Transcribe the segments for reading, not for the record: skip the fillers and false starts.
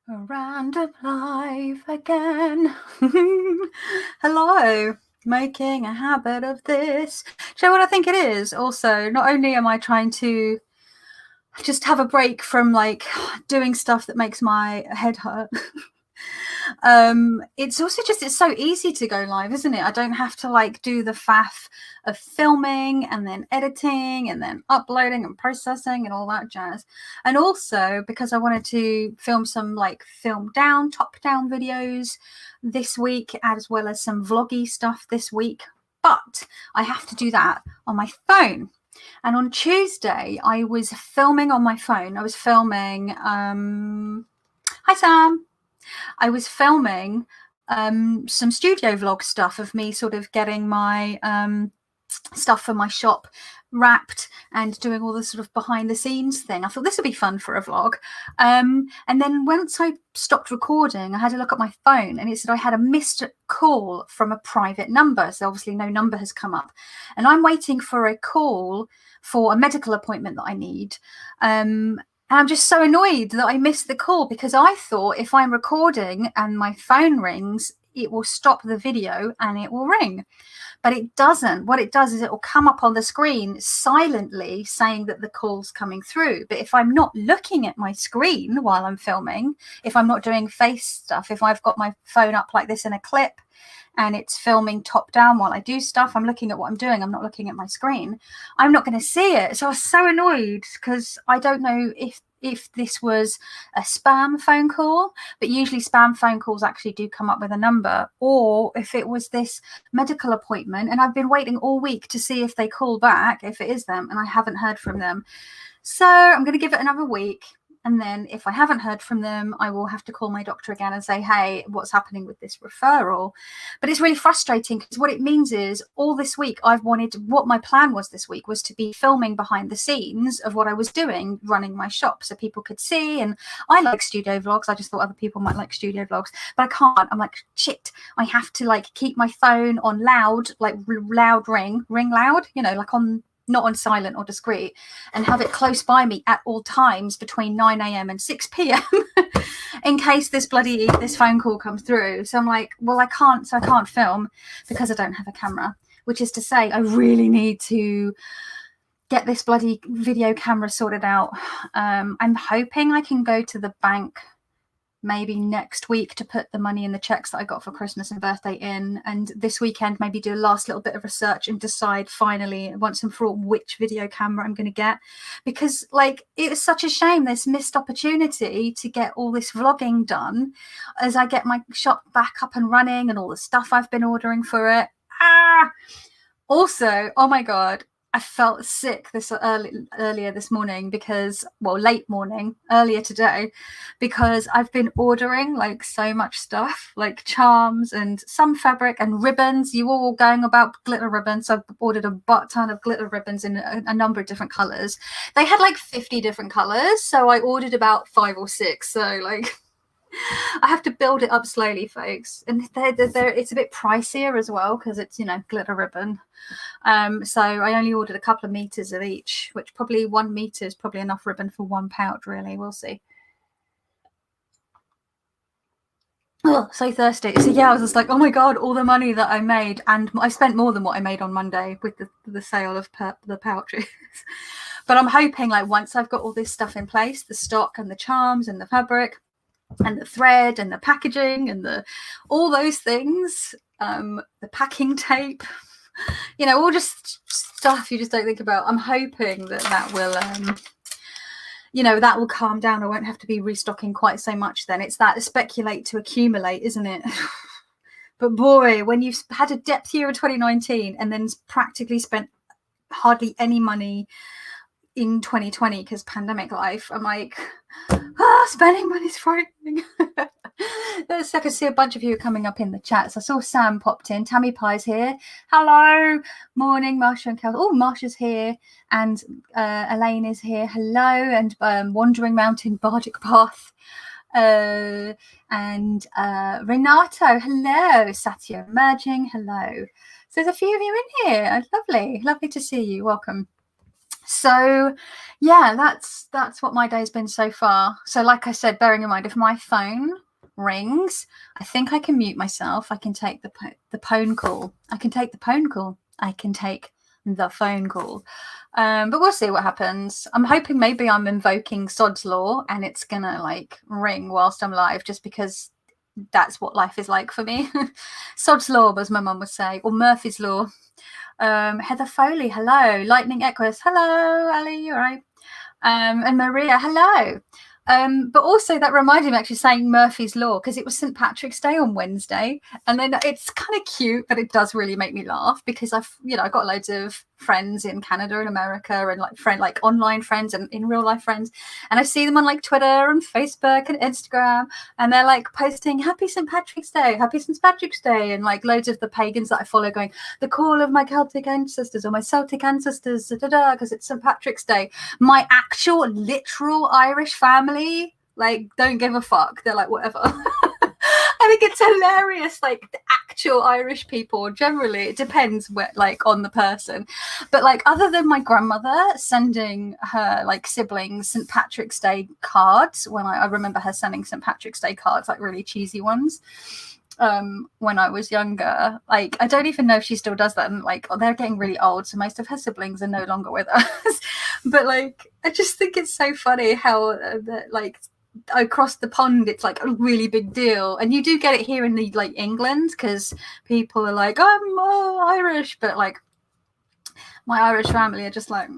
Around of life again. Hello, making a habit of this. Do you know what I think it is? Also, not only am I trying to just have a break from like doing stuff that makes my head hurt. It's also just, it's so easy to go live, isn't it? I don't have to like do the faff of filming and then editing and then uploading and processing and all that jazz. And also because I wanted to film some like top down videos this week, as well as some vloggy stuff this week, but I have to do that on my phone. And on Tuesday I was filming on my phone. I was filming hi Sam. I was filming some studio vlog stuff of me sort of getting my stuff for my shop wrapped and doing all the sort of behind the scenes thing. I thought this would be fun for a vlog. And then once I stopped recording, I had a look at my phone and it said I had a missed call from a private number. So obviously no number has come up. And I'm waiting for a call for a medical appointment that I need. And I'm just so annoyed that I missed the call, because I thought if I'm recording and my phone rings, it will stop the video and it will ring. But it doesn't. What it does is it will come up on the screen silently saying that the call's coming through. But if I'm not looking at my screen while I'm filming, if I'm not doing face stuff, if I've got my phone up like this in a clip and it's filming top down while I do stuff, I'm looking at what I'm doing, I'm not looking at my screen, I'm not going to see it. So I was so annoyed, because I don't know if this was a spam phone call, but usually spam phone calls actually do come up with a number, or if it was this medical appointment, and I've been waiting all week to see if they call back, if it is them, and I haven't heard from them. So I'm going to give it another week. And then if I haven't heard from them, I will have to call my doctor again and say, hey, what's happening with this referral? But it's really frustrating, because what it means is all this week what my plan was this week was to be filming behind the scenes of what I was doing, running my shop, so people could see. And I like studio vlogs. I just thought other people might like studio vlogs, but I can't. I'm like, shit, I have to like keep my phone on loud, like loud ring loud, like on, not on silent or discreet, and have it close by me at all times between 9 a.m. and 6 p.m. in case this phone call comes through. So I'm like, well, I can't film because I don't have a camera, which is to say I really need to get this bloody video camera sorted out. I'm hoping I can go to the bank maybe next week to put the money in the checks that I got for Christmas and birthday in, and this weekend maybe do a last little bit of research and decide finally once and for all which video camera I'm going to get, because like it was such a shame, this missed opportunity to get all this vlogging done as I get my shop back up and running and all the stuff I've been ordering for it. Also, oh my god, I felt sick earlier this morning, because, well, earlier today, because I've been ordering like so much stuff, like charms and some fabric and ribbons. You all going about glitter ribbons. So I've ordered a butt ton of glitter ribbons in a number of different colors. They had like 50 different colors, so I ordered about 5 or 6. So like, I have to build it up slowly, folks. And it's a bit pricier as well, because it's, glitter ribbon. So I only ordered a couple of meters of each, which probably 1 meter is probably enough ribbon for 1 pouch, really. We'll see. Oh, so thirsty. So yeah, I was just like, oh my god, all the money that I made, and I spent more than what I made on Monday with the sale of the pouches. But I'm hoping, like, once I've got all this stuff in place, the stock and the charms and the fabric and the thread and the packaging and all those things, the packing tape, all just stuff you just don't think about. I'm hoping that will that will calm down. I won't have to be restocking quite so much then. It's that speculate to accumulate, isn't it? But boy, when you've had a depth year of 2019 and then practically spent hardly any money in 2020 because pandemic life, I'm like, spending money's frightening. I can see a bunch of you coming up in the chats. I saw Sam popped in. Tammy Pie's here. Hello. Morning, Marsha and Kel. Oh, Marsha's here. And Elaine is here. Hello. And Wandering Mountain Bardic Path. And Renato. Hello. Satya Emerging. Hello. So there's a few of you in here. Lovely. Lovely to see you. Welcome. So yeah, that's what my day's been so far. So like I said, bearing in mind, if my phone rings, I think I can mute myself. I can take the phone call. I can take the phone call. I can take the phone call. But we'll see what happens. I'm hoping maybe I'm invoking Sod's Law and it's gonna like ring whilst I'm live, just because that's what life is like for me. Sod's Law, as my mum would say, or Murphy's Law. Heather Foley, hello. Lightning Equus, hello. Ali, you all right? And Maria, hello. But also that reminded me actually saying Murphy's Law, because it was St. Patrick's Day on Wednesday, and then it's kind of cute, but it does really make me laugh because I've got loads of friends in Canada and America, and like online friends and in real life friends, and I see them on like Twitter and Facebook and Instagram, and they're like posting Happy St. Patrick's Day, Happy St. Patrick's Day, and like loads of the pagans that I follow going, the call of my Celtic ancestors or my Celtic ancestors, because it's St. Patrick's Day. My actual literal Irish family like don't give a fuck. They're like, whatever. I think it's hilarious. Like the actual Irish people, generally, it depends like on the person, but like other than my grandmother sending her like siblings St. Patrick's Day cards, when I remember her sending St. Patrick's Day cards, like really cheesy ones, when I was younger. Like I don't even know if she still does that, and like they're getting really old, so most of her siblings are no longer with us. But like I just think it's so funny how like across the pond it's like a really big deal, and you do get it here in the like England, because people are like, I'm Irish, but like my Irish family are just like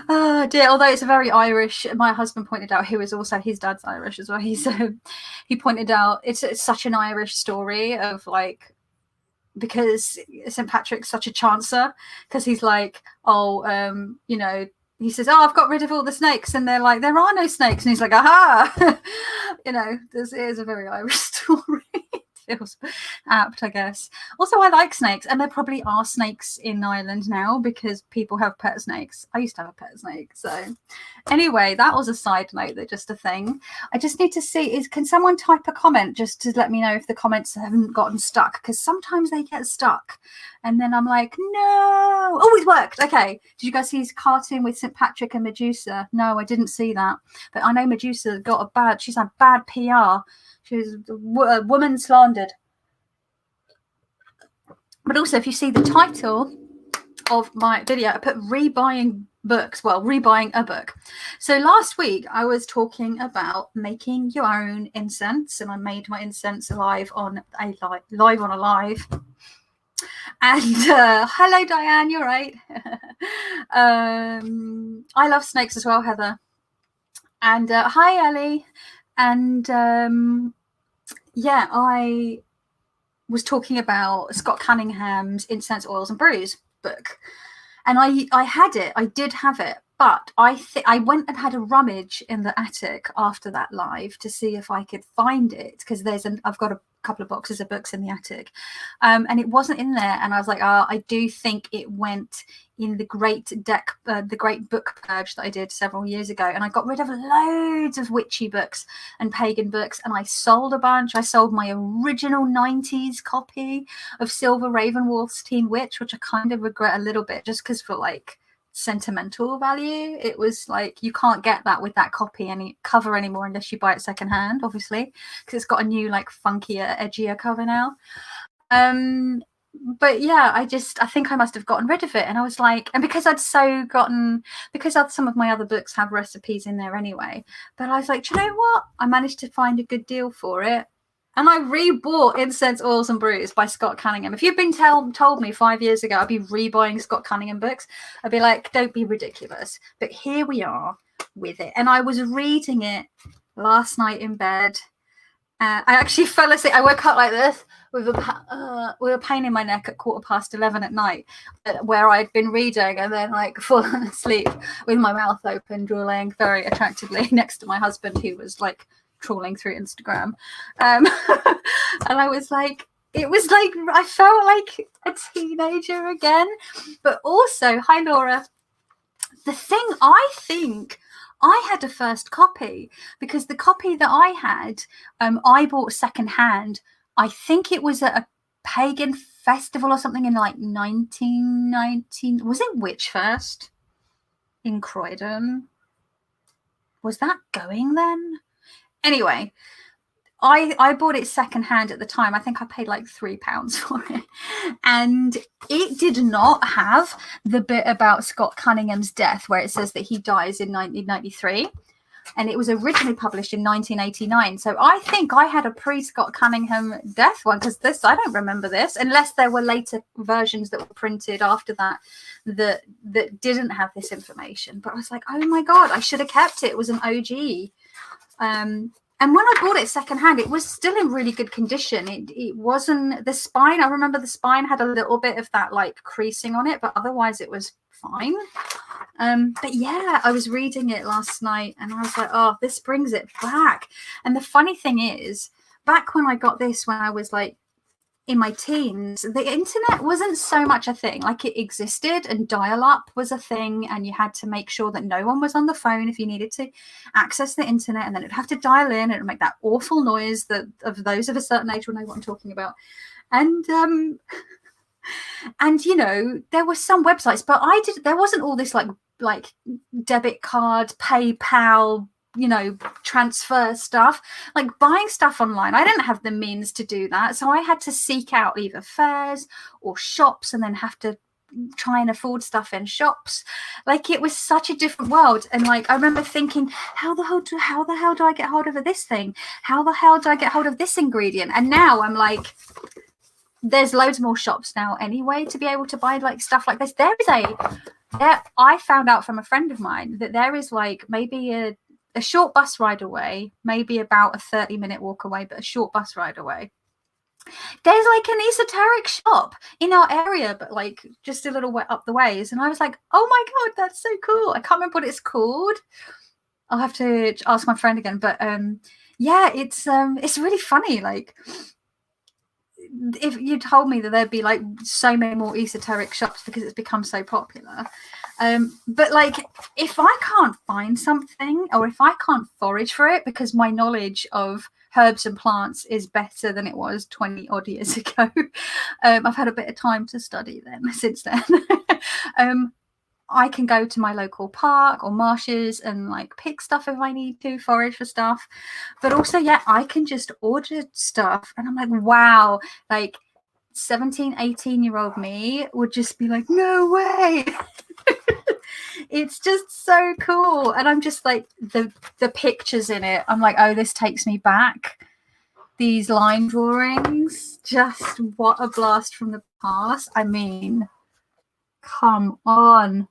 oh dear. Although it's a very Irish, my husband pointed out, who is also, his dad's Irish as well, he pointed out it's such an Irish story of like, because St. Patrick's such a chancer, because he's like, he says, I've got rid of all the snakes, and they're like, there are no snakes, and he's like, aha. This is a very Irish story. Feels apt, I guess. Also, I like snakes, and there probably are snakes in Ireland now because people have pet snakes. I used to have a pet snake. So anyway, that was a side note, that just a thing. I just need to see, can someone type a comment just to let me know if the comments haven't gotten stuck, because sometimes they get stuck and then I'm like, no. Oh, it worked. Okay, did you guys see his cartoon with St. Patrick and Medusa? No, I didn't see that, but I know Medusa she's had bad PR. She was a woman slandered. But also, if you see the title of my video, I put rebuying books. Well, rebuying a book. So last week I was talking about making your own incense, and I made my incense live on a live. And hello, Diane, you're right. I love snakes as well, Heather. And hi, Ellie. And I was talking about Scott Cunningham's Incense, Oils and Brews book, and I had it. I did have it, but I went and had a rummage in the attic after that live to see if I could find it, because I've got a couple of boxes of books in the attic, and it wasn't in there. And I was like, I do think it went in the great book purge that I did several years ago, and I got rid of loads of witchy books and pagan books, and I sold a bunch. I sold my original 90s copy of Silver Ravenwolf's Teen Witch, which I kind of regret a little bit, just because for like sentimental value, it was like you can't get that with that cover anymore unless you buy it secondhand, obviously, because it's got a new like funkier, edgier cover now. But yeah, I think I must have gotten rid of it, and I was like, and because some of my other books have recipes in there anyway, but I was like, do you know what, I managed to find a good deal for it, and I rebought Incense, Oils and Brews by Scott Cunningham. If you'd been told me 5 years ago I'd be rebuying Scott Cunningham books, I'd be like, don't be ridiculous. But here we are with it, and I was reading it last night in bed. I actually fell asleep. I woke up like this with a pain in my neck at 11:15 at night, where I'd been reading, and then like fallen asleep with my mouth open, drooling very attractively next to my husband, who was like trawling through Instagram. And I was like, it was like I felt like a teenager again. But also, hi Laura. The thing, I think I had a first copy, because the copy that I had, I bought secondhand. I think it was at a pagan festival or something in like 1919. Was it Witchfest in Croydon? Was that going then? Anyway, I bought it secondhand at the time. I think I paid like £3 for it. And it did not have the bit about Scott Cunningham's death where it says that he dies in 1993. And it was originally published in 1989. So I think I had a pre-Scott Cunningham death one, because this, I don't remember this, unless there were later versions that were printed after that that didn't have this information. But I was like, oh my God, I should have kept it. It was an OG. And when I bought it secondhand, it was still in really good condition. It wasn't, the spine, I remember the spine had a little bit of that like creasing on it, but otherwise it was fine. But yeah, I was reading it last night and I was like, oh, this brings it back. And the funny thing is, back when I got this, when I was like in my teens, the internet wasn't so much a thing. Like, it existed and dial-up was a thing, and you had to make sure that no one was on the phone if you needed to access the internet, and then it'd have to dial in and it'd make that awful noise that of those of a certain age will know what I'm talking about. And you know, there were some websites, but there wasn't all this like debit card, PayPal, you know, transfer stuff, like buying stuff online. I didn't have the means to do that, so I had to seek out either fairs or shops and then have to try and afford stuff in shops. Like, it was such a different world. And like, I remember thinking, how the hell do I get hold of this thing? How the hell do I get hold of this ingredient? And now I'm like, there's loads more shops now anyway to be able to buy like stuff like this. I found out from a friend of mine that there is like maybe a short bus ride away, maybe about a 30-minute walk away, but a short bus ride away, there's like an esoteric shop in our area, but like just a little way up the ways. And I was like, oh my God, that's so cool. I can't remember what it's called. I'll have to ask my friend again. But yeah, it's really funny. Like, if you told me that there'd be like so many more esoteric shops because it's become so popular. But like, if I can't find something, or if I can't forage for it because my knowledge of herbs and plants is better than it was 20 odd years ago, I've had a bit of time to study them since then. I can go to my local park or marshes and like pick stuff if I need to, forage for stuff. But also, yeah, I can just order stuff. And I'm like, wow, like 17, 18-year-old me would just be like, no way. It's just so cool. And I'm just like, the pictures in it, I'm like, oh, this takes me back. These line drawings, just what a blast from the past. I mean, come on.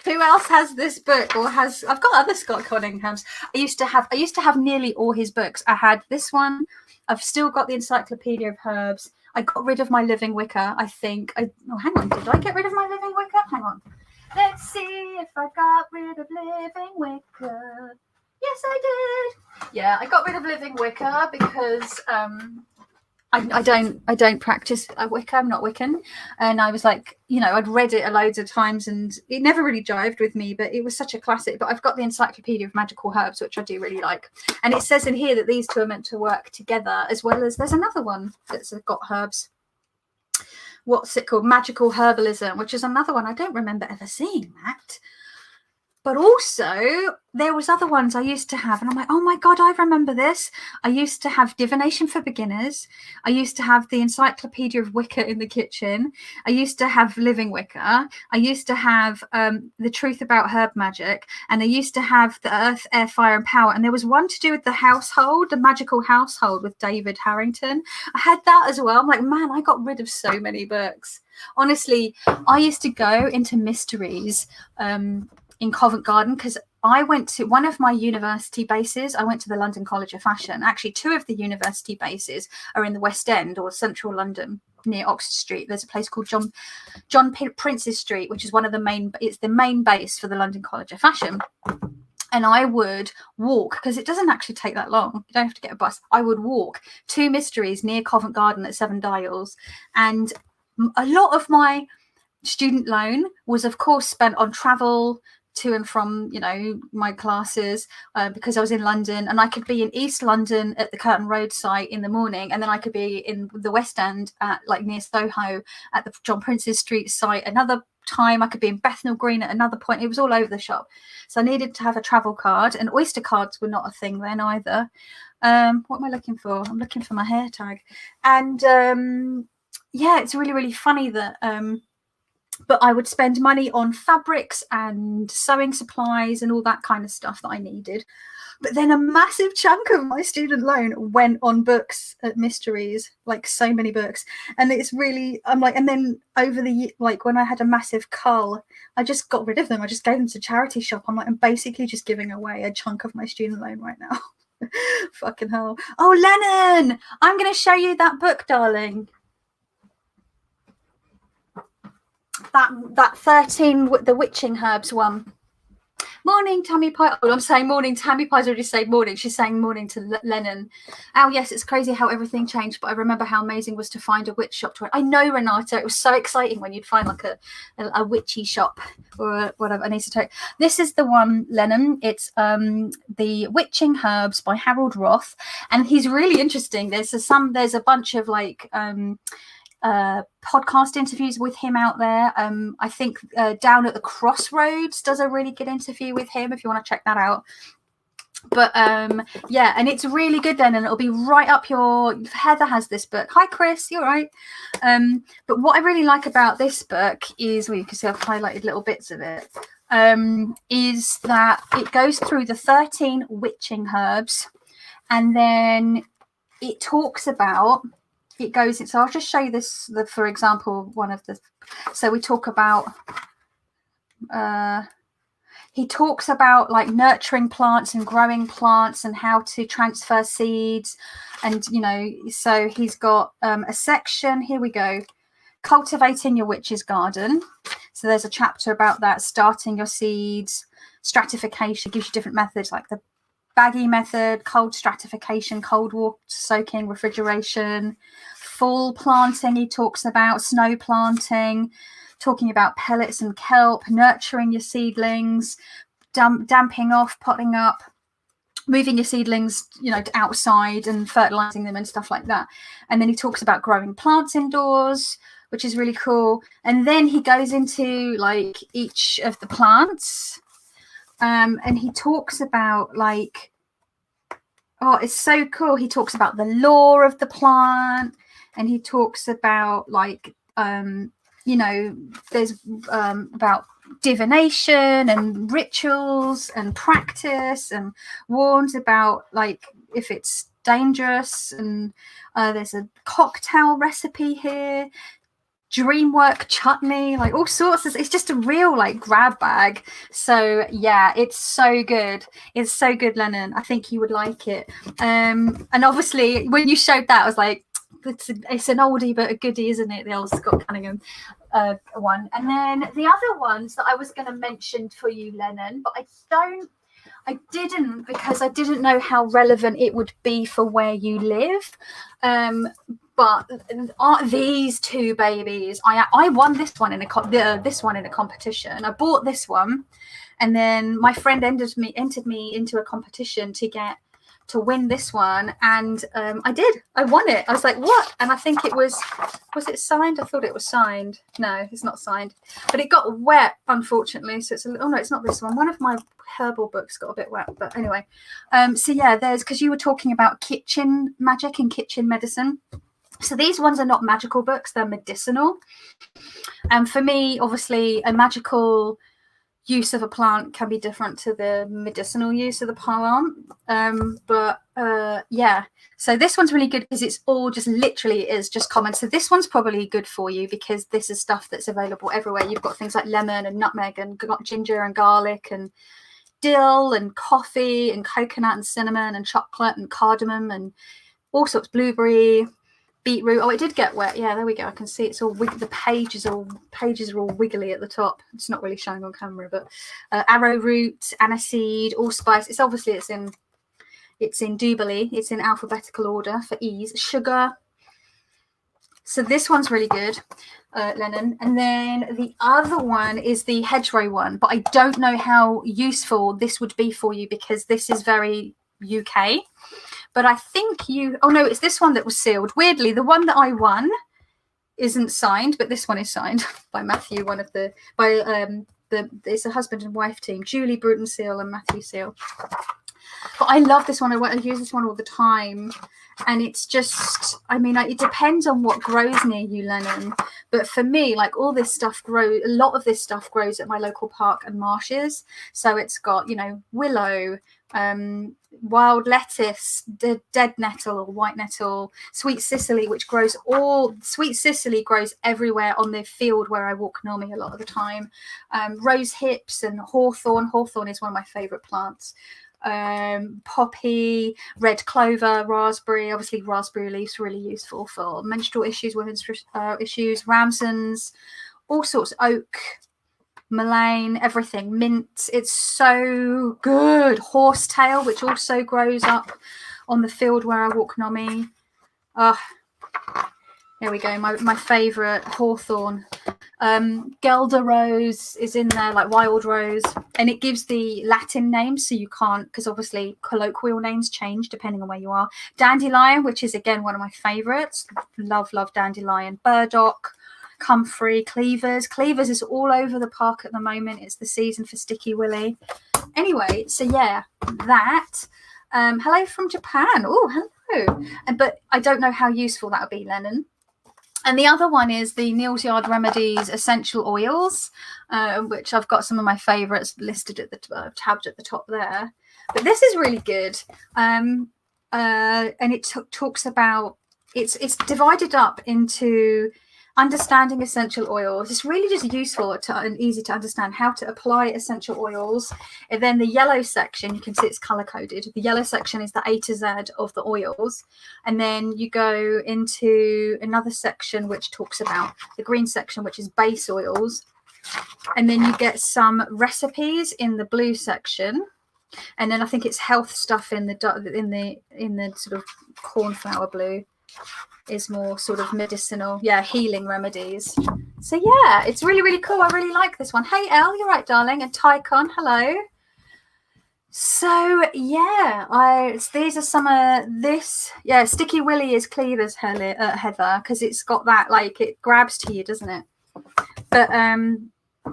Who else has this book, or I've got other Scott Cunninghams. I used to have nearly all his books. I had this one. I've still got the Encyclopedia of Herbs. I got rid of my Living Wicker, I think. Hang on, did I get rid of my Living Wicker? Hang on. Let's see if I got rid of Living Wicker. Yes, I did. Yeah, I got rid of Living Wicker because I don't practice Wicca. I'm not Wiccan. And I was like, you know, I'd read it loads of times and it never really jived with me, but it was such a classic. But I've got the Encyclopedia of Magical Herbs, which I do really like. And it says in here that these two are meant to work together, as well as there's another one that's got herbs. What's it called? Magical Herbalism, which is another one. I don't remember ever seeing that. But also, there was other ones I used to have, and I'm like, oh my God, I remember this. I used to have Divination for Beginners. I used to have the Encyclopedia of Wicca in the kitchen. I used to have Living Wicca. I used to have The Truth About Herb Magic. And I used to have The Earth, Air, Fire, and Power. And there was one to do with the household, the magical household with David Harrington. I had that as well. I'm like, man, I got rid of so many books. Honestly, I used to go into mysteries in Covent Garden, because I went to one of my university bases. I went to the London College of Fashion. Actually, two of the university bases are in the West End or central London near Oxford Street. There's a place called John Prince's Street, which is it's the main base for the London College of Fashion. And I would walk, because it doesn't actually take that long. You don't have to get a bus. I would walk to mysteries near Covent Garden at Seven Dials. And a lot of my student loan was, of course, spent on travel to and from, you know, my classes, because I was in London, and I could be in East London at the Curtain Road site in the morning, and then I could be in the West End at like near Soho at the John Prince's Street site another time. I could be in Bethnal Green at another point. It was all over the shop. So I needed to have a travel card, and Oyster cards were not a thing then either. What am I looking for? I'm looking for my hair tag. And yeah, it's really, really funny that but I would spend money on fabrics and sewing supplies and all that kind of stuff that I needed. But then a massive chunk of my student loan went on books at Mysteries, like so many books. And it's really, I'm like, and then over the, like when I had a massive cull, I just got rid of them. I just gave them to charity shop. I'm like, I'm basically just giving away a chunk of my student loan right now. Fucking hell. Oh, Lennon, I'm going to show you that book, darling. That 13, the Witching Herbs one. Morning, Tammy Pie. Oh, I'm saying morning. Tammy Pie's already said morning. She's saying morning to Lennon. Oh, yes, it's crazy how everything changed, but I remember how amazing it was to find a witch shop to run. I know, Renata. It was so exciting when you'd find like a witchy shop or whatever. I need to tell you. This is the one, Lennon. It's the Witching Herbs by Harold Roth, and he's really interesting. There's a bunch of like podcast interviews with him out there. I think Down at the Crossroads does a really good interview with him if you want to check that out. But yeah, and it's really good then, and it'll be right up your. Heather has this book. Hi Chris, you're right. But what I really like about this book is, well, you can see I've highlighted little bits of it, is that it goes through the 13 witching herbs, and then it talks about it goes. So I'll just show you this. For example, one of the. So we talk about. He talks about like nurturing plants and growing plants and how to transfer seeds, and you know. So he's got a section. Here we go. Cultivating your witch's garden. So there's a chapter about that. Starting your seeds. Stratification gives you different methods like the baggy method, cold stratification, cold water soaking, refrigeration, fall planting. He talks about snow planting, talking about pellets and kelp, nurturing your seedlings, damping off, potting up, moving your seedlings, you know, outside and fertilizing them and stuff like that. And then he talks about growing plants indoors, which is really cool. And then he goes into like each of the plants. And he talks about like, oh, it's so cool. He talks about the lore of the plant, and he talks about like, you know, there's about divination and rituals and practice, and warns about like if it's dangerous. And there's a cocktail recipe here. Dreamwork chutney, like all sorts of, it's just a real like grab bag. So yeah, it's so good. It's so good, Lennon. I think you would like it. And obviously when you showed that, I was like, it's an oldie but a goodie, isn't it? The old Scott Cunningham one. And then the other ones that I was going to mention for you, Lennon, but I didn't because I didn't know how relevant it would be for where you live. But these two babies, I won this one in a competition. I bought this one, and then my friend entered me into a competition to win this one, and I did. I won it. I was like, what? And I think it was it signed? I thought it was signed. No, it's not signed. But it got wet, unfortunately. So it's oh no, it's not this one. One of my herbal books got a bit wet. But anyway, so yeah, there's, because you were talking about kitchen magic and kitchen medicine. So these ones are not magical books, they're medicinal. And for me, obviously, a magical use of a plant can be different to the medicinal use of the plant. Yeah, so this one's really good because it's all just literally is just common. So this one's probably good for you because this is stuff that's available everywhere. You've got things like lemon and nutmeg and ginger and garlic and dill and coffee and coconut and cinnamon and chocolate and cardamom and all sorts, blueberry, beetroot. Oh, it did get wet. Yeah, there we go. I can see it's all the pages are all wiggly at the top. It's not really showing on camera, but arrowroot, aniseed, allspice. It's obviously it's in Jubilee. It's in alphabetical order for ease. Sugar. So this one's really good. Lennon. And then the other one is the hedgerow one, but I don't know how useful this would be for you because this is very UK. But I think oh no, it's this one that was sealed. Weirdly, the one that I won isn't signed, but this one is signed by Matthew, it's a husband and wife team, Julie Bruton Seal and Matthew Seal. But I love this one. I use this one all the time. And it's just, I mean, it depends on what grows near you, Lennon. But for me, like all this stuff grows, a lot of this stuff grows at my local park and marshes. So it's got, willow, wild lettuce, dead nettle or white nettle, sweet Cicely, sweet Cicely grows everywhere on the field where I walk Normie a lot of the time. Rose hips and hawthorn. Hawthorn is one of my favorite plants. Poppy, red clover, raspberry. Obviously raspberry leaves really useful for menstrual issues, women's issues, ramsons, all sorts, oak, mullein, everything, mint. It's so good. Horsetail, which also grows up on the field where I walk Normie. Here we go, my favorite, hawthorn. Gelder rose is in there, like wild rose, and it gives the Latin names, so you can't, because obviously colloquial names change depending on where you are. Dandelion, which is again one of my favorites. Love dandelion. Burdock, comfrey, cleavers is all over the park at the moment. It's the season for sticky willy. Anyway, so yeah, that. Hello from Japan. Oh, hello. But I don't know how useful that would be, Lennon. And the other one is the Neal's Yard Remedies essential oils, which I've got some of my favourites listed at the tabbed at the top there. But this is really good, and it talks about it's divided up into understanding essential oils. It's really just useful and easy to understand how to apply essential oils. And then the yellow section, you can see it's color coded. The yellow section is the A to Z of the oils. And then you go into another section which talks about the green section, which is base oils. And then you get some recipes in the blue section. And then I think it's health stuff in the sort of cornflower blue. Is more sort of medicinal, healing remedies. So yeah, it's really, really cool. I really like this one. Hey Elle, you're right, darling. And Tycon, hello. So yeah, these are some of this. Yeah, Sticky Willy is Cleaver's Heather, because it's got that, like, it grabs to you, doesn't it? But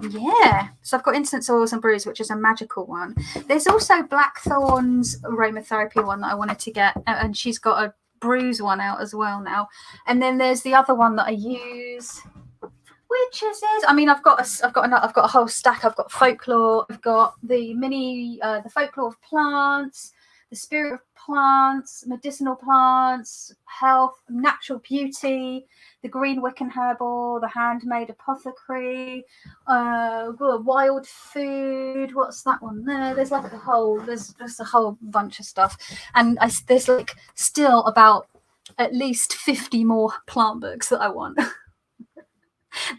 yeah, so I've got Incense Oils and Brews, which is a magical one. There's also Blackthorn's aromatherapy one that I wanted to get, and she's got a Brews one out as well now. And then there's the other one that I use, which is I mean, I've got a whole stack. I've got Folklore, I've got the the Folklore of Plants, the Spirit of Plants, Medicinal Plants, Health, Natural Beauty, the Green Wiccan Herbal, the Handmade Apothecary, Wild Food. What's that one there? There's like there's just a whole bunch of stuff. And there's like still about at least 50 more plant books that I want.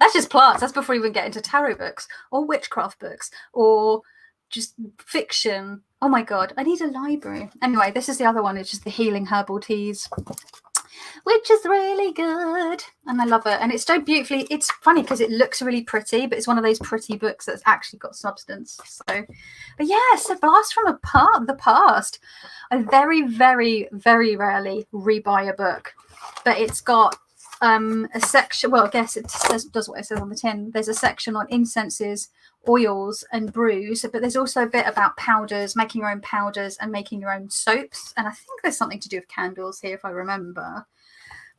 That's just plants. That's before we even get into tarot books or witchcraft books or just fiction. Oh my God, I need a library. Anyway, this is the other one. It's just the Healing Herbal Teas, which is really good. And I love it. And it's so beautifully, it's funny because it looks really pretty, but it's one of those pretty books that's actually got substance. So, but yeah, it's a blast from the past. I very, very, very rarely rebuy a book, but it's got a section, well, I guess it does what it says on the tin. There's a section on incenses, oils and brews, but there's also a bit about powders, making your own powders and making your own soaps. And I think there's something to do with candles here, if I remember,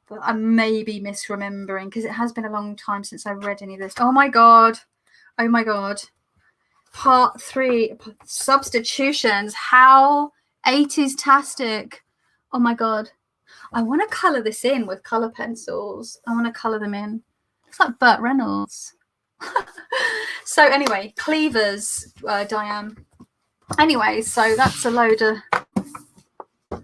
but I may be misremembering because it has been a long time since I read any of this. Oh my god, part 3, substitutions. How 80s-tastic. Oh my god, I want to colour this in with colour pencils. I want to colour them in. Looks like Burt Reynolds. So anyway, Cleavers, Diane. Anyway, so that's a load of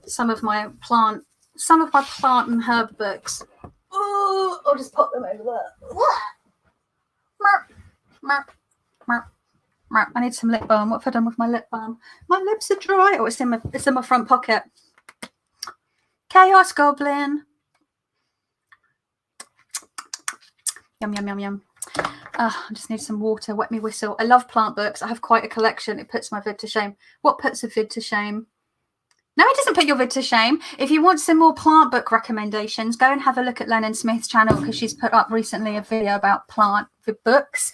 some of my plant and herb books. Oh, I'll just pop them over there. I need some lip balm. What have I done with my lip balm? My lips are dry. Oh, it's in my front pocket. Chaos Goblin. Yum, yum, yum, yum. I just need some water. Wet me whistle. I love plant books. I have quite a collection. It puts my vid to shame. What puts a vid to shame? No, it doesn't put your vid to shame. If you want some more plant book recommendations, go and have a look at Lennon Smith's channel, because she's put up recently a video about plant books.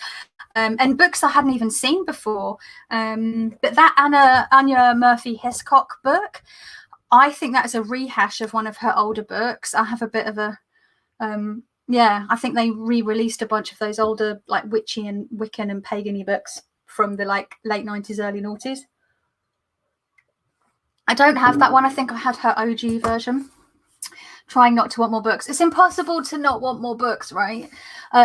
And books I hadn't even seen before. But that Anya Murphy Hiscock book, I think that's a rehash of one of her older books. I have a bit of a, yeah, I think they re-released a bunch of those older, like, witchy and Wiccan and pagan-y books from the, like, late 90s, early noughties. I don't have that one. I think I had her OG version. Trying not to want more books. It's impossible to not want more books, right?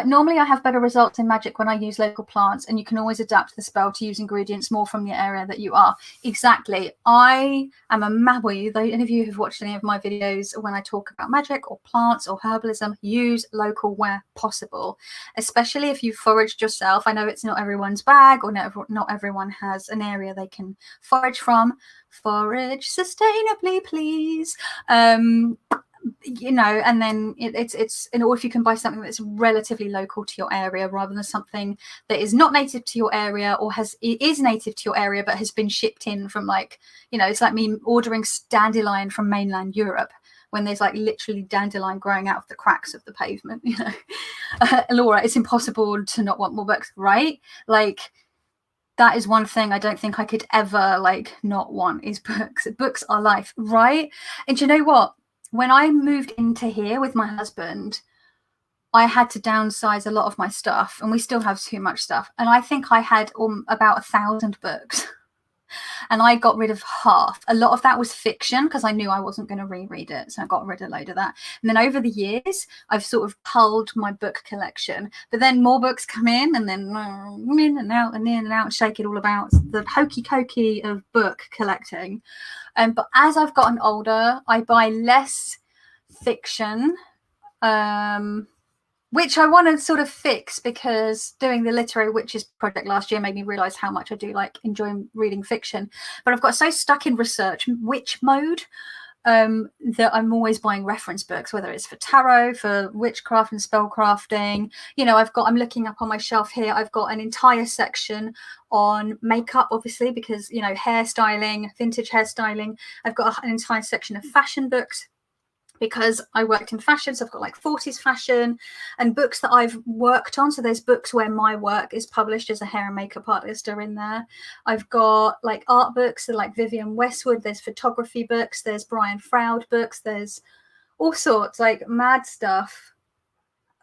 Normally I have better results in magic when I use local plants, and you can always adapt the spell to use ingredients more from the area that you are. Exactly. I am a Maui. Though any of you who've watched any of my videos when I talk about magic or plants or herbalism, use local where possible, especially if you foraged yourself. I know it's not everyone's bag, or not everyone has an area they can forage from. Forage sustainably, please. You know, and then it's or if you can buy something that's relatively local to your area, rather than something that is not native to your area, or is native to your area but has been shipped in from, like, you know, it's like me ordering dandelion from mainland Europe when there's, like, literally dandelion growing out of the cracks of the pavement, you know. Laura, it's impossible to not want more books, right? Like, that is one thing I don't think I could ever, like, not want, is books. Books are life, right? And do you know what? When I moved into here with my husband, I had to downsize a lot of my stuff, and we still have too much stuff. And I think I had about 1,000 books, and I got rid of half. A lot of that was fiction, because I knew I wasn't going to reread it, so I got rid of a load of that. And then over the years, I've sort of culled my book collection. But then more books come in, and then in and out and in and out, shake it all about. The hokey cokey of book collecting. But as I've gotten older, I buy less fiction, which I want to sort of fix, because doing the Literary Witches project last year made me realise how much I do enjoy reading fiction. But I've got so stuck in research witch mode that I'm always buying reference books, whether it's for tarot, for witchcraft and spellcrafting. You know, I'm looking up on my shelf here, I've got an entire section on makeup, obviously, because, you know, hairstyling, vintage hairstyling. I've got an entire section of fashion books, because I worked in fashion, so I've got like 40s fashion and books that I've worked on. So there's books where my work is published as a hair and makeup artist are in there. I've got like art books, so like Vivienne Westwood. There's photography books. There's Brian Froud books. There's all sorts, like mad stuff.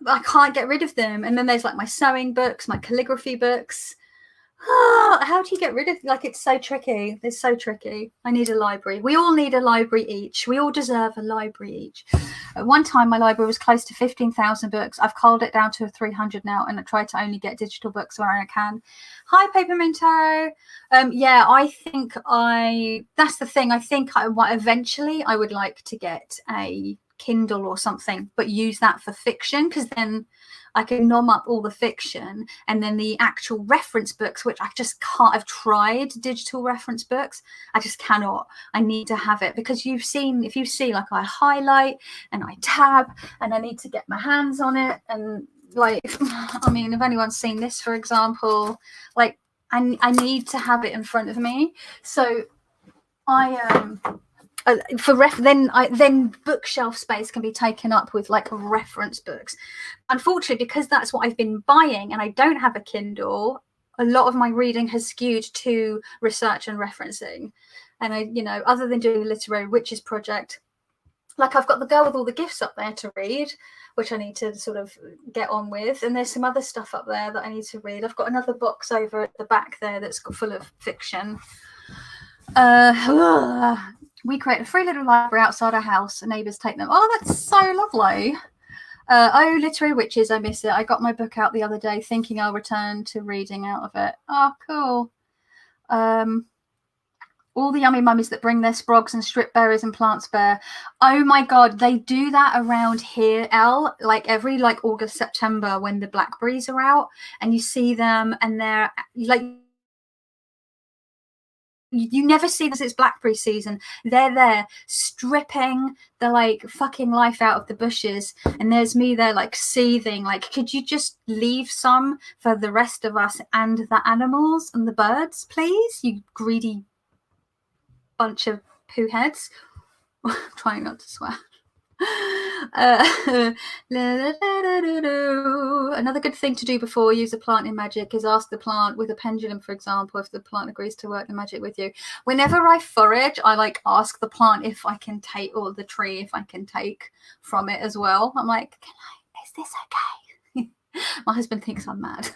I can't get rid of them. And then there's like my sewing books, my calligraphy books. How do you get rid of, like, it's so tricky. It's so tricky. I need a library. We all need a library each. We all deserve a library each. At one time, my library was close to 15,000 books. I've culled it down to 300 now, and I try to only get digital books where I can. Hi, Paperman Tarot. Yeah, I think that's the thing. I think eventually I would like to get a Kindle or something, but use that for fiction, because then I can nom up all the fiction, and then the actual reference books, which I just can't. I've tried digital reference books. I just cannot. I need to have it, because if you see, like, I highlight and I tab, and I need to get my hands on it. And, like, I mean, if anyone's seen this, for example, like, I need to have it in front of me. So then bookshelf space can be taken up with like reference books. Unfortunately, because that's what I've been buying, and I don't have a Kindle, a lot of my reading has skewed to research and referencing. And I, you know, other than doing the Literary Witches project, like, I've got The Girl with All the Gifts up there to read, which I need to sort of get on with. And there's some other stuff up there that I need to read. I've got another box over at the back there that's full of fiction. We create a free little library outside our house, and neighbours take them. Oh, that's so lovely. Oh, Literary Witches, I miss it. I got my book out the other day thinking I'll return to reading out of it. Oh, cool. All the yummy mummies that bring their sprogs and strip berries and plants bare. Oh my God, they do that around here, Elle. Like every August, September, when the blackberries are out, and you see them, and they're like you never see this. It's blackberry season. They're there stripping the like fucking life out of the bushes, and there's me there like seething. Like, could you just leave some for the rest of us and the animals and the birds, please? You greedy bunch of poo heads. Trying not to swear. Another good thing to do before you use a plant in magic is ask the plant with a pendulum, for example, if the plant agrees to work the magic with you. Whenever I forage, I like ask the plant if I can take, or the tree, if I can take from it as well. I'm like, is this okay? My husband thinks I'm mad.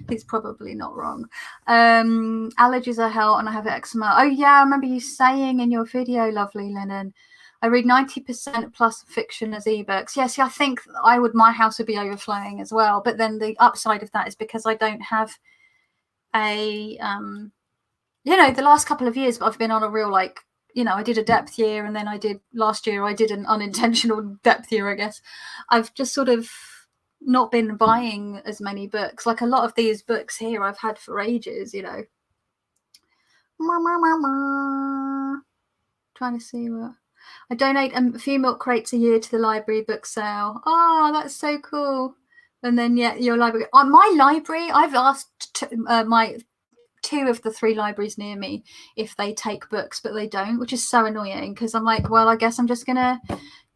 He's probably not wrong. Allergies are hell and I have eczema. Oh yeah, I remember you saying in your video, lovely Lennon, I read 90% plus fiction as ebooks. Yeah, see, I think my house would be overflowing as well. But then the upside of that is because I don't have a, the last couple of years, I've been on a real, like, I did a depth year, and then last year I did an unintentional depth year, I guess. I've just sort of not been buying as many books. Like a lot of these books here I've had for ages, Trying to see what. I donate a few milk crates a year to the library book sale. Oh, that's so cool. And then, yeah, your library. My library, I've asked my 2 of the 3 libraries near me if they take books, but they don't, which is so annoying because I'm like, well, I guess I'm just going to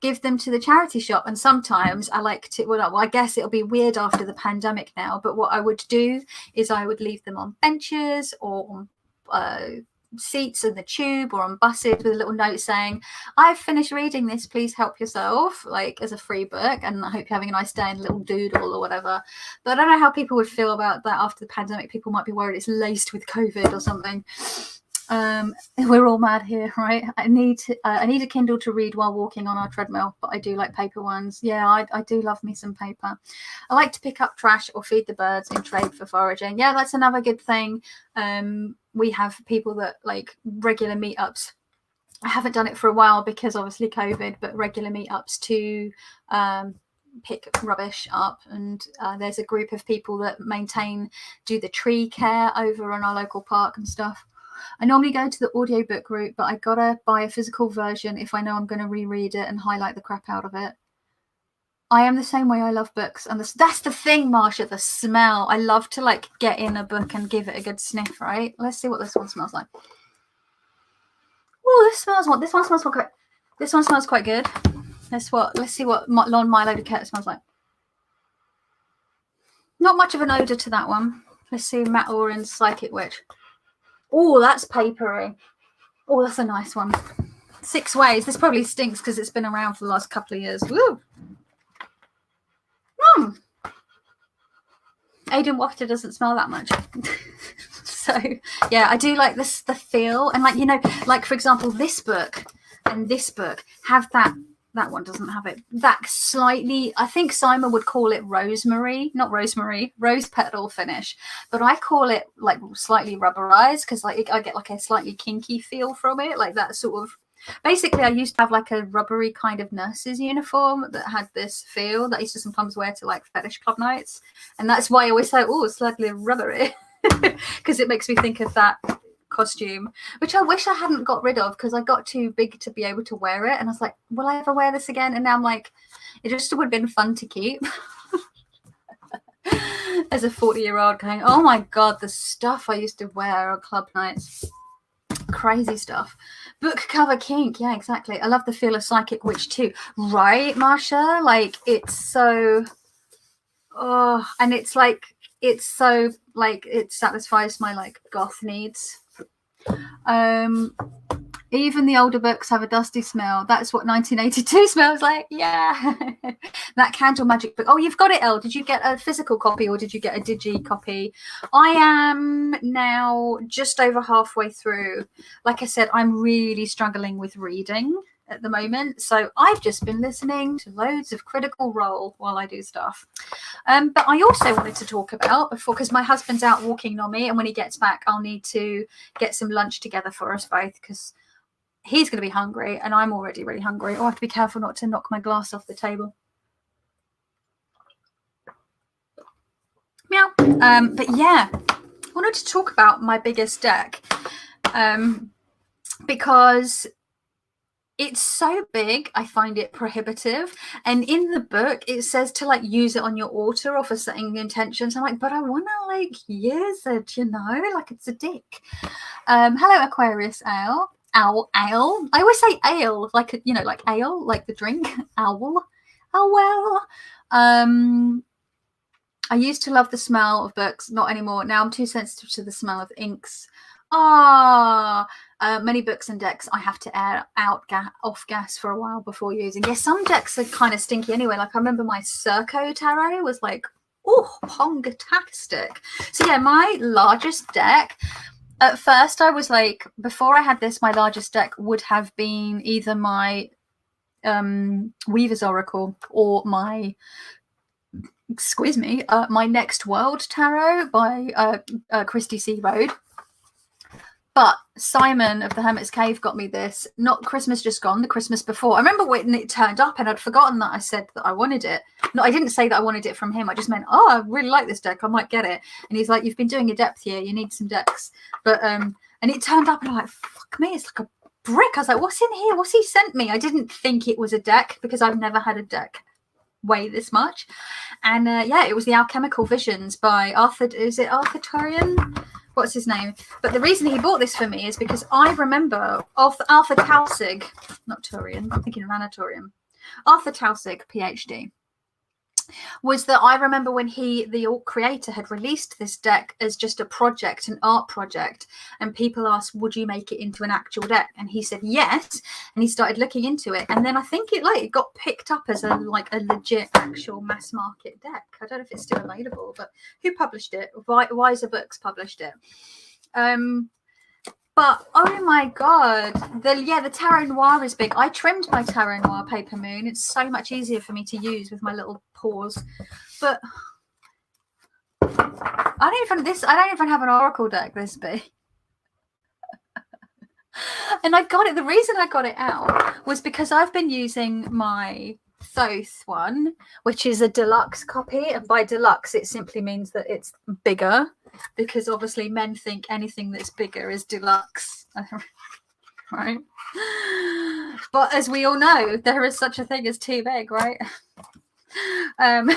give them to the charity shop. And sometimes I like to, well, I guess it'll be weird after the pandemic now, but what I would do is I would leave them on benches or on seats in the tube or on buses with a little note saying, I've finished reading this, please help yourself, like as a free book, and I hope you're having a nice day, and a little doodle or whatever. But I don't know how people would feel about that after the pandemic. People might be worried it's laced with COVID or something. We're all mad here, right? I need a Kindle to read while walking on our treadmill, but I do like paper ones. Yeah, I do love me some paper. I like to pick up trash or feed the birds in trade for foraging. Yeah, that's another good thing. We have people that like regular meetups. I haven't done it for a while because obviously COVID, but regular meetups to pick rubbish up, and there's a group of people that do the tree care over on our local park and stuff. I normally go to the audiobook route, but I gotta buy a physical version if I know I'm going to reread it and highlight the crap out of it. I am the same way. I love books, and that's the thing, Marsha, the smell. I love to like get in a book and give it a good sniff, right? Let's see what this one smells like. Oh, this one smells quite. This one smells quite good. Let's see what Lon Milo Duquette smells like. Not much of an odor to that one. Let's see Matt Oren's Psychic Witch. Oh, that's papery. Oh, that's a nice one. 6 Ways. This probably stinks because it's been around for the last couple of years. Woo. Aiden Wafter doesn't smell that much. So, yeah, I do like this, the feel. And, like, like, for example, this book and this book have that one doesn't have it. That slightly, I think Simon would call it rose petal finish. But I call it, like, slightly rubberized because, like, I get, like, a slightly kinky feel from it. Like, that sort of... Basically, I used to have, like, a rubbery kind of nurse's uniform that had this feel that I used to sometimes wear to, like, fetish club nights. And that's why I always say, oh, it's slightly rubbery. Because it makes me think of that costume, which I wish I hadn't got rid of because I got too big to be able to wear it. And I was like, will I ever wear this again? And now I'm like, it just would have been fun to keep. As a 40-year-old going, oh my God, the stuff I used to wear on club nights. Crazy stuff. Book cover kink. Yeah, exactly. I love the feel of Psychic Witch too. Right, Marsha? Like, it's so... Oh, and it's like... It's so, like, it satisfies my, like, goth needs. Even the older books have a dusty smell. That's what 1982 smells like. Yeah. That Candle Magic book. Oh, you've got it, Elle. Did you get a physical copy or did you get a digi copy? I am now just over halfway through. Like I said, I'm really struggling with reading at the moment. So I've just been listening to loads of Critical Role while I do stuff. But I also wanted to talk about before, because my husband's out walking on me, and when he gets back, I'll need to get some lunch together for us both because he's going to be hungry and I'm already really hungry. Oh, I have to be careful not to knock my glass off the table. Meow. But yeah, I wanted to talk about my biggest deck because it's so big, I find it prohibitive. And in the book, it says to like use it on your altar or for setting intentions. I'm like, but I want to like use it, you know, like it's a dick. Hello, Aquarius Ale. Ale. I always say ale, like, you know, like ale, like the drink. Owl. Oh, well. I used to love the smell of books, not anymore. Now I'm too sensitive to the smell of inks. Many books and decks I have to air out off gas for a while before using. Yeah, some decks are kind of stinky anyway. Like I remember my Circo Tarot was like, oh, pongatastic. So yeah, my largest deck, at first I was like, before I had this, my largest deck would have been either my Weaver's Oracle or my my Next World Tarot by Christy C. Road. But Simon of the Hermit's Cave got me this, not Christmas just gone, the Christmas before. I remember when it turned up and I'd forgotten that I said that I wanted it. No, I didn't say that I wanted it from him. I just meant, oh, I really like this deck. I might get it. And he's like, you've been doing a depth here. You need some decks. But and it turned up and I'm like, fuck me, it's like a brick. I was like, what's in here? What's he sent me? I didn't think it was a deck because I've never had a deck weigh this much. And yeah, it was the Alchemical Visions by Arthur. Is it Arthur Torian? What's his name? But the reason he bought this for me is because I remember Arthur Tausig, not Torian, I'm thinking of Anatorium. Arthur Tausig, PhD, was that I remember when the creator, had released this deck as just a project, an art project, and people asked, would you make it into an actual deck? And he said yes, and he started looking into it, and then I think it got picked up as a legit actual mass market deck. I don't know if it's still available, but who published it? Wiser Books published it. But oh my god, the Tarot Noir is big. I trimmed my Tarot Noir Paper Moon. It's so much easier for me to use with my little paws. But I don't even have an Oracle deck this big. And I got it. The reason I got it out was because I've been using my Thoth one, which is a deluxe copy, and by deluxe it simply means that it's bigger, because obviously men think anything that's bigger is deluxe. Right? But as we all know, there is such a thing as too big, right? And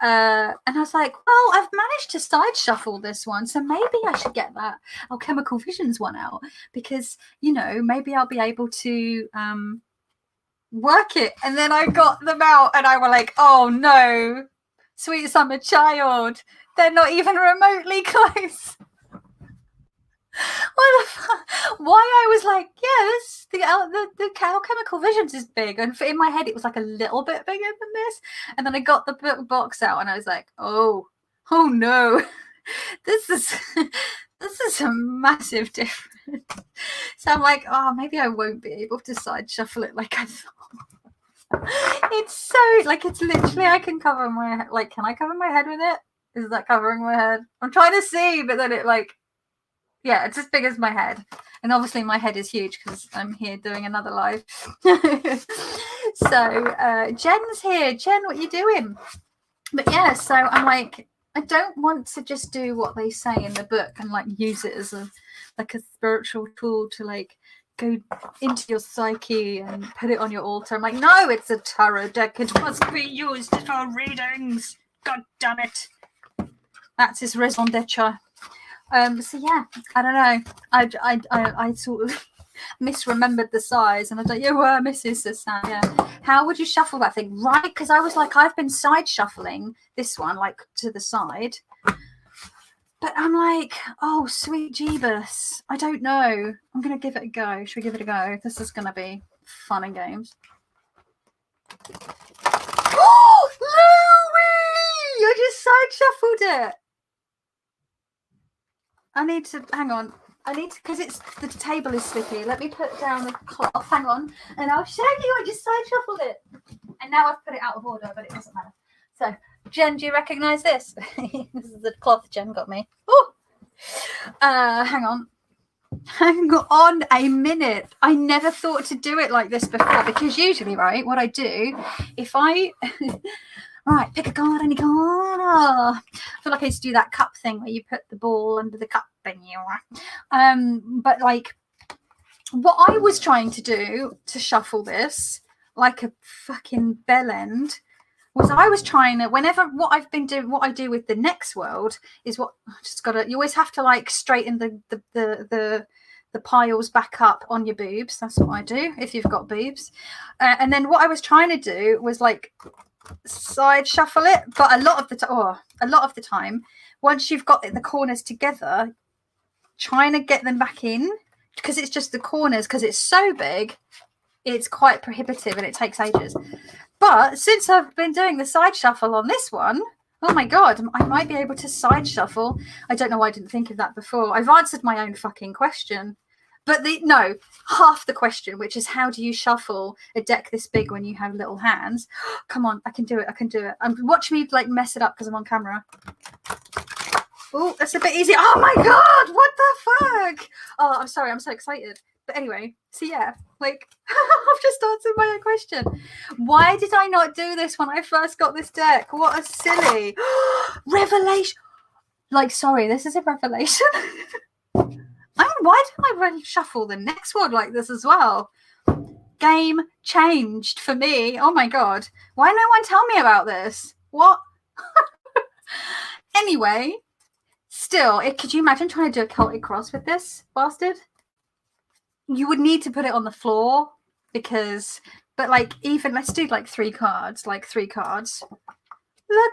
I was like, well, I've managed to side shuffle this one, so maybe I should get that Alchemical Visions one out, because, you know, maybe I'll be able to work it. And then I got them out and I was like, oh no, sweet summer child, they're not even remotely close. What the fuck? Why I was like, yeah, the Alchemical Visions is big, and in my head it was like a little bit bigger than this, and then I got the box out and I was like, oh no, this is a massive difference. So I'm like, oh, maybe I won't be able to side shuffle it like I thought. It's so it's literally, I can cover my head. Like, can I cover my head with it? Is that covering my head? I'm trying to see, but then it yeah, it's as big as my head. And obviously my head is huge because I'm here doing another live. So Jen's here. Jen, what are you doing? But yeah, so I'm like, I don't want to just do what they say in the book and use it as a spiritual tool to go into your psyche and put it on your altar. I'm like, no, it's a tarot deck. It must be used for readings. God damn it. That's his raison d'etre. So yeah, I don't know. I sort of misremembered the size, and I was like, yeah, well, Mrs. Sasan, yeah. How would you shuffle that thing? Right? Because I was like, I've been side shuffling this one to the side, but I'm like, oh, sweet Jeebus, I don't know. I'm gonna give it a go. Should we give it a go? This is gonna be fun and games. Oh, Louie! I just side shuffled it. I need to hang on. I need to, because the table is sticky. Let me put down the cloth. Hang on, and I'll show you. I just side shuffled it, and now I've put it out of order, but it doesn't matter. So, Jen, do you recognise this? This is the cloth Jen got me. Oh, hang on a minute. I never thought to do it like this before, because usually, right, what I do, if I Right, pick a card, any card. Oh, I feel like I used to do that cup thing where you put the ball under the cup and you but like what I was trying to do to shuffle this like a fucking bell end was I was trying to, whenever what I've been doing, what I do with the next world is what I just gotta, you always have to like straighten the piles back up on your boobs. That's what I do if you've got boobs. And then what I was trying to do was like side shuffle it, but a lot of the time, once you've got the corners together, trying to get them back in, because it's just the corners, because it's so big, it's quite prohibitive and it takes ages. But since I've been doing the side shuffle on this one, oh my god, I might be able to side shuffle. I don't know why I didn't think of that before. I've answered my own fucking question. But half the question, which is how do you shuffle a deck this big when you have little hands? Come on, I can do it. Watch me like mess it up because I'm on camera. Oh, that's a bit easy. Oh my god, what the fuck? Oh, I'm sorry, I'm so excited. But anyway, so yeah, like I've just answered my own question. Why did I not do this when I first got this deck? What a silly revelation. Like, sorry, this is a revelation. Why didn't I shuffle the next one like this as well? Game changed for me. Oh my god. Why no one tell me about this? What? Anyway, still, could you imagine trying to do a Celtic cross with this bastard? You would need to put it on the floor but like even let's do like three cards. Look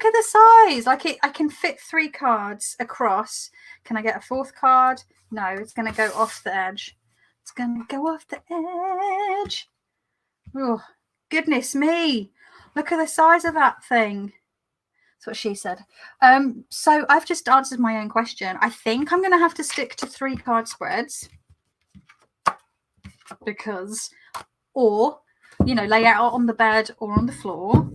at the size. Like I can fit 3 cards across. Can I get a 4th card? No, it's going to go off the edge. It's going to go off the edge. Oh, goodness me. Look at the size of that thing. That's what she said. So I've just answered my own question. I think I'm going to have to stick to 3 card spreads or, lay out on the bed or on the floor.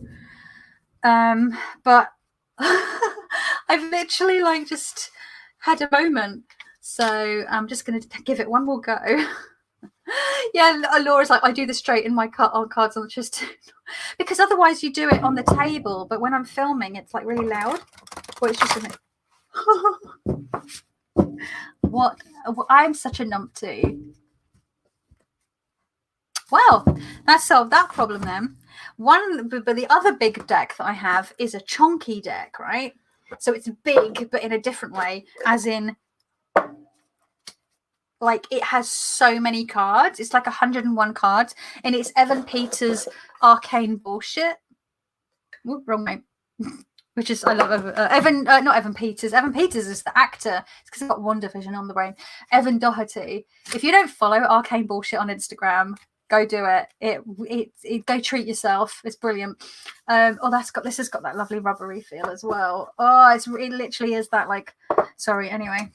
But I've literally like just had a moment. So I'm just going to give it one more go. Yeah, Laura's like, I do this straight in my cards on just because otherwise you do it on the table, but when I'm filming it's like really loud. Well, it's just a bit. What? I'm such a numpty. Well, that solved that problem then. But the other big deck that I have is a chonky deck, right? So it's big, but in a different way, as in like it has so many cards. It's like 101 cards, and it's Evan Peters' arcane bullshit. Ooh, wrong name. Which is, I love not Evan Peters. Evan Peters is the actor. It's because I've got WandaVision on the brain. Evan Doherty. If you don't follow arcane bullshit on Instagram, go do it. It go treat yourself. It's brilliant. This has got that lovely rubbery feel as well. Oh, it literally is that like. Sorry. Anyway,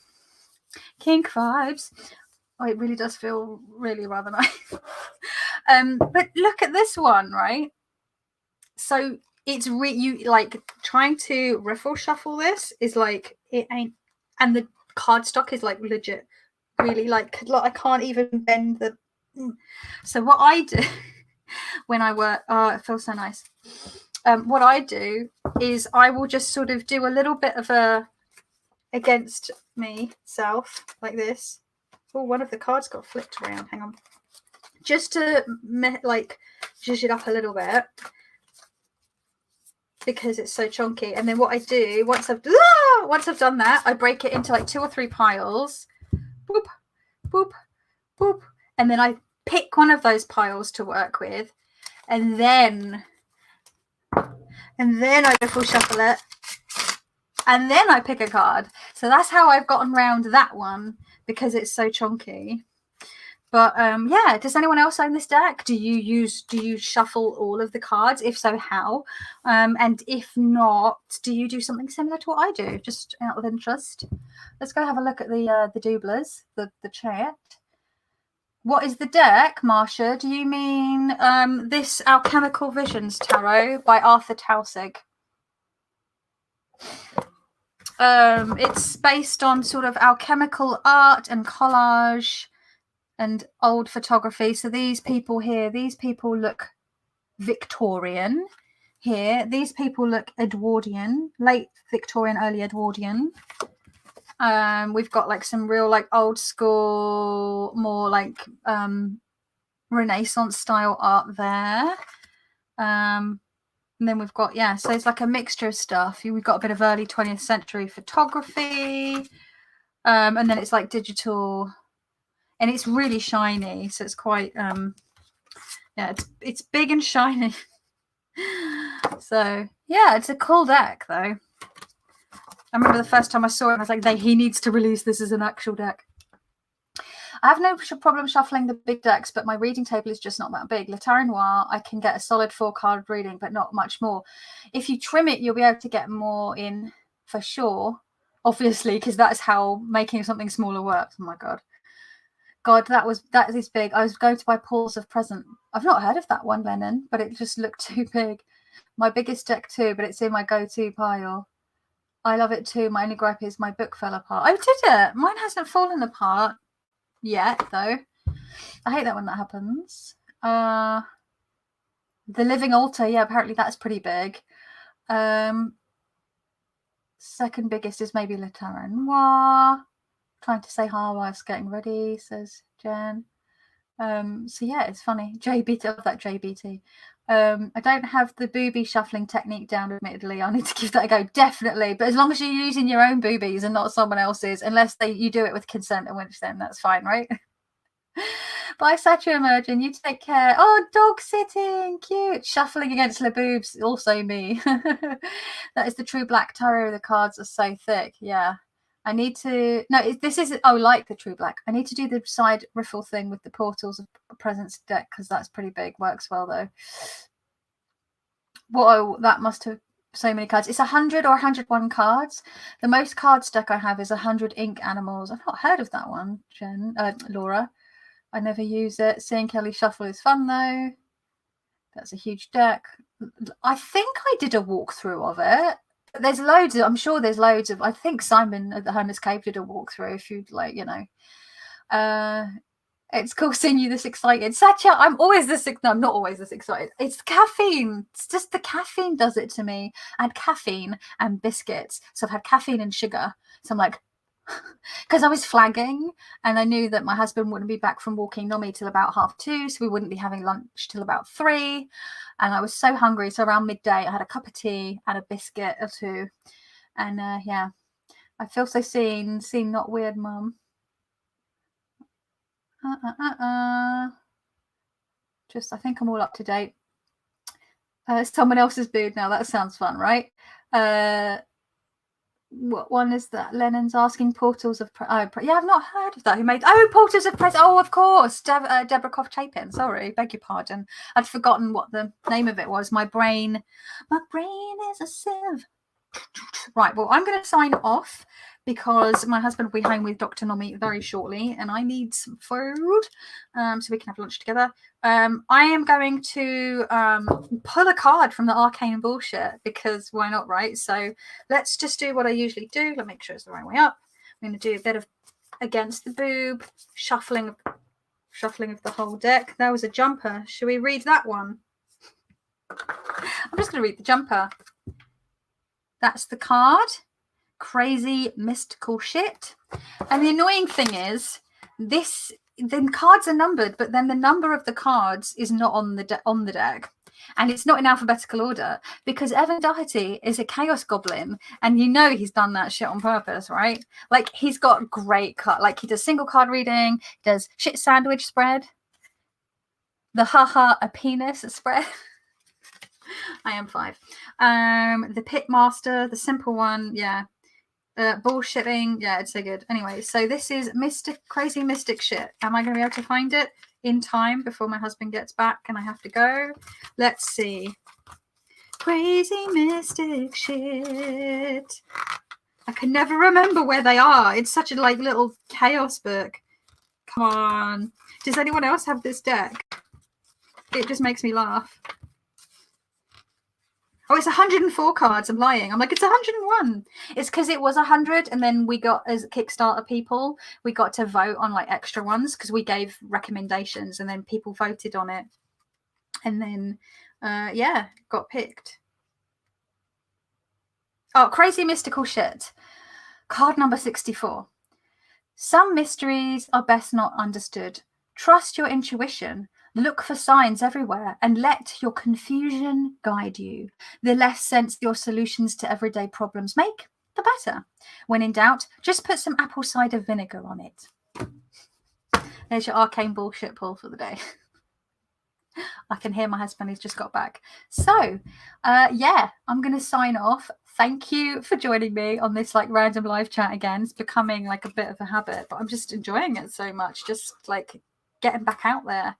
kink vibes. Oh, it really does feel really rather nice. But look at this one, right? So it's you like trying to riffle shuffle this is like it ain't, and the cardstock is like legit, really like I can't even bend the. So what I do when I work, it feels so nice. What I do is I will just sort of do a little bit of a against me self like this. Oh, one of the cards got flipped around. Hang on, just to like zhuzh it up a little bit because it's so chunky. And then what I do once I've done that, I break it into like 2 or 3 piles. Boop, boop, boop, and then I pick one of those piles to work with, and then I full shuffle it, and then I pick a card. So that's how I've gotten around that one because it's so chunky. But yeah, does anyone else own this deck? Do you shuffle all of the cards? If so, how? And if not, do you do something similar to what I do? Just out of interest. Let's go have a look at the doublers, the chat. What is the deck, Marsha? Do you mean this Alchemical Visions Tarot by Arthur Tausig? It's based on sort of alchemical art and collage and old photography. So these people here, look Victorian. here. These people look Edwardian, late Victorian, early Edwardian. We've got like some real like old school, more like Renaissance style art there. And then we've got, yeah, so it's like a mixture of stuff. We've got a bit of early 20th century photography. And then it's like digital, and it's really shiny. So it's quite, yeah, it's big and shiny. So yeah, it's a cool deck though. I remember the first time I saw it, I was like, he needs to release this as an actual deck. I have no problem shuffling the big decks, but my reading table is just not that big. Le Tarot Noir, I can get a solid 4-card reading, but not much more. If you trim it, you'll be able to get more in for sure, obviously, because that's how making something smaller works. Oh my God. God, that is big. I was going to buy Pools of Present. I've not heard of that one, Lennon, but it just looked too big. My biggest deck too, but it's in my go-to pile. I love it too. My only gripe is my book fell apart. Oh, did it? Mine hasn't fallen apart yet, though. I hate that when that happens. The Living Altar, yeah, apparently that's pretty big. Second biggest is maybe Le Tarot Noir. Trying to say hi while I was getting ready, says Jen. So yeah, it's funny. JBT, I love that JBT. I don't have the booby shuffling technique down, admittedly. I need to give that a go, definitely. But as long as you're using your own boobies and not someone else's, unless you do it with consent, in which then that's fine, right? Bye, Saturn Emerging. You take care. Oh, dog sitting. Cute. Shuffling against the boobs. Also me. That is the true black tarot. The cards are so thick. Yeah. I need to... No, this is... Oh, like the true black. I need to do the side riffle thing with the Portals of Presence deck, because that's pretty big. Works well, though. Whoa, that must have... So many cards. It's 100 or 101 cards. The most cards deck I have is 100 ink animals. I've not heard of that one, Laura. I never use it. Seeing Kelly shuffle is fun, though. That's a huge deck. I think I did a walkthrough of it. There's loads of, I'm sure there's loads of, I think Simon at the Hermit's Cave did a walkthrough, if you'd like, you know. It's cool seeing you this excited. Satya, I'm always this, no, I'm not always this excited. It's caffeine. It's just the caffeine does it to me. I had caffeine and biscuits. So I've had caffeine and sugar. So I'm like, because I was flagging and I knew that my husband wouldn't be back from walking Nomi till about 2:30, so we wouldn't be having lunch till about 3, and I was so hungry. So around midday I had a cup of tea and a biscuit or two, and yeah, I feel so seen. Not weird, Mum. Just, I think I'm all up to date. Someone else's booed now. That sounds fun, right? What one is that? Lennon's asking Portals of... yeah, I've not heard of that. Who made... Oh, Portals of Press. Oh, of course. Deborah Koff-Chapin. Sorry, beg your pardon. I'd forgotten what the name of it was. My brain is a sieve. Right, well, I'm going to sign off because my husband will be home with Dr. Nomi very shortly and I need some food so we can have lunch together. I am going to pull a card from the Arcane Bullshit because why not, right? So let's just do what I usually do. Let me make sure it's the right way up. I'm going to do a bit of Against the Boob, shuffling of the whole deck. There was a jumper. Should we read that one? I'm just going to read the jumper. That's the card. Crazy mystical shit. And the annoying thing is the cards are numbered, but then the number of the cards is not on the deck. And it's not in alphabetical order because Evan Doherty is a chaos goblin, and you know he's done that shit on purpose, right? Like, he's got great card, like he does single card reading, he does shit sandwich spread, the haha a penis spread. I am 5. The Pitmaster, the simple one, yeah. Bullshitting, yeah, it's so good. Anyway, so this is crazy mystic shit. Am I going to be able to find it in time before my husband gets back and I have to go? Let's see. Crazy mystic shit. I can never remember where they are. It's such a like little chaos book. Come on. Does anyone else have this deck? It just makes me laugh. Oh, it's 104 cards. I'm lying. I'm like, it's 101. It's because it was 100, and then we got, as Kickstarter people, we got to vote on like extra ones because we gave recommendations, and then people voted on it, and then yeah, got picked. Oh, crazy mystical shit. Card number 64. Some mysteries are best not understood. Trust your intuition. Look for signs everywhere and let your confusion guide you. The less sense your solutions to everyday problems make, the better. When in doubt, just put some apple cider vinegar on it. There's your arcane bullshit pull for the day. I can hear my husband, he's just got back. So, yeah, I'm going to sign off. Thank you for joining me on this like random live chat again. It's becoming like a bit of a habit, but I'm just enjoying it so much. Just like getting back out there.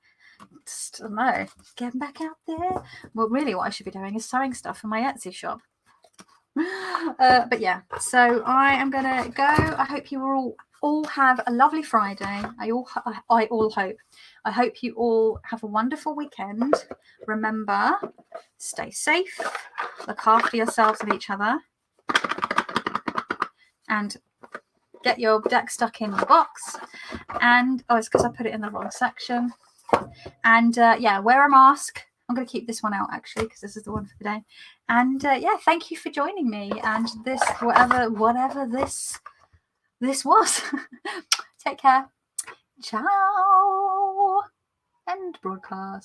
Just, I don't know, getting back out there. Well, really what I should be doing is sewing stuff for my Etsy shop. But yeah, so I am going to go. I hope you all have a lovely Friday. I hope you all have a wonderful weekend. Remember, stay safe, look after yourselves and each other, and get your deck stuck in the box. And it's because I put it in the wrong section. And yeah, wear a mask. I'm going to keep this one out actually because this is the one for the day. And yeah, thank you for joining me. And this, whatever this was. Take care. Ciao. End broadcast.